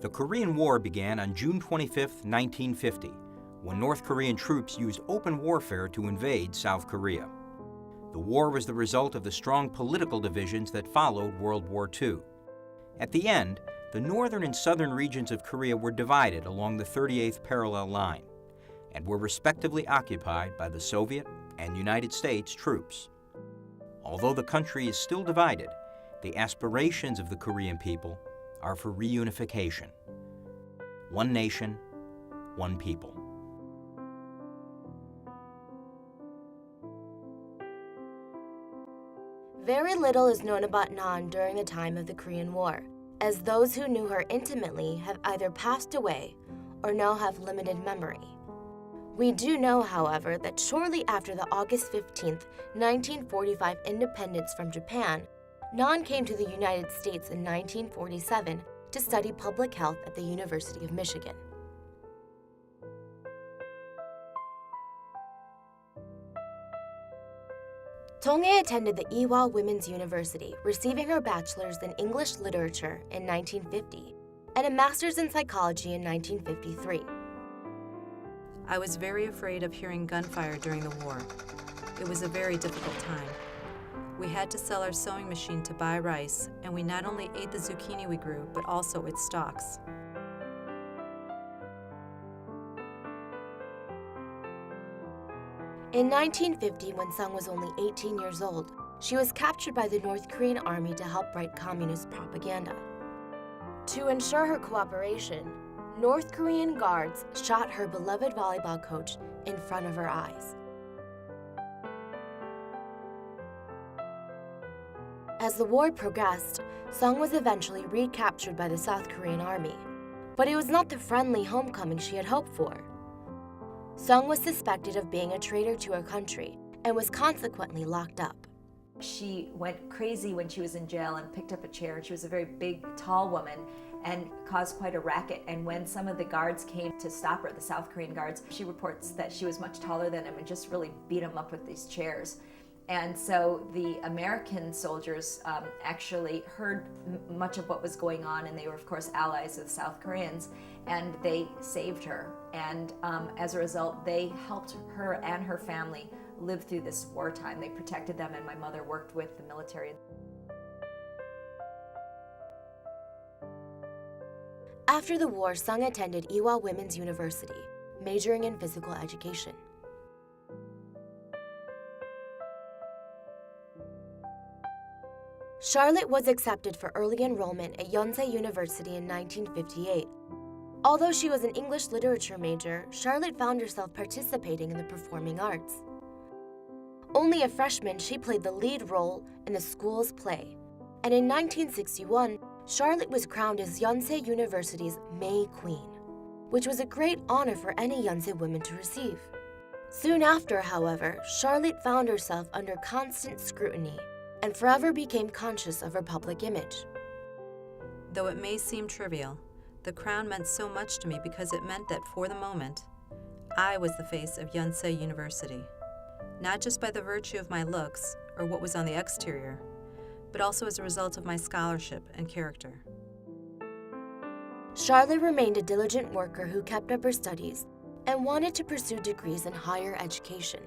The Korean War began on June 25, 1950, when North Korean troops used open warfare to invade South Korea. The war was the result of the strong political divisions that followed World War II. At the end, the northern and southern regions of Korea were divided along the 38th parallel line and were respectively occupied by the Soviet and United States troops. Although the country is still divided, the aspirations of the Korean people are for reunification. One nation, one people. Very little is known about Nan during the time of the Korean War, as those who knew her intimately have either passed away or now have limited memory. We do know, however, that shortly after the August 15, 1945 independence from Japan, Nan came to the United States in 1947 to study public health at the University of Michigan. Dong-hae attended the Ewha Women's University, receiving her bachelor's in English literature in 1950 and a master's in psychology in 1953. I was very afraid of hearing gunfire during the war. It was a very difficult time. We had to sell our sewing machine to buy rice, and we not only ate the zucchini we grew, but also its stalks. In 1950, when Sung was only 18 years old, she was captured by the North Korean army to help write communist propaganda. To ensure her cooperation, North Korean guards shot her beloved volleyball coach in front of her eyes. As the war progressed, Sung was eventually recaptured by the South Korean army, but it was not the friendly homecoming she had hoped for. Sung was suspected of being a traitor to her country and was consequently locked up. She went crazy when she was in jail and picked up a chair. She was a very big, tall woman and caused quite a racket. And when some of the guards came to stop her, the South Korean guards, she reports that she was much taller than him and just really beat him up with these chairs. And so the American soldiers actually heard much of what was going on, and they were, of course, allies of the South Koreans, and they saved her. And as a result, they helped her and her family live through this wartime. They protected them, and my mother worked with the military. After the war, Sung attended Ewha Women's University, majoring in physical education. Charlotte was accepted for early enrollment at Yonsei University in 1958. Although she was an English literature major, Charlotte found herself participating in the performing arts. Only a freshman, she played the lead role in the school's play. And in 1961, Charlotte was crowned as Yonsei University's May Queen, which was a great honor for any Yonsei woman to receive. Soon after, however, Charlotte found herself under constant scrutiny and forever became conscious of her public image. Though it may seem trivial, the crown meant so much to me because it meant that for the moment, I was the face of Yonsei University, not just by the virtue of my looks or what was on the exterior, but also as a result of my scholarship and character. Charlotte remained a diligent worker who kept up her studies and wanted to pursue degrees in higher education.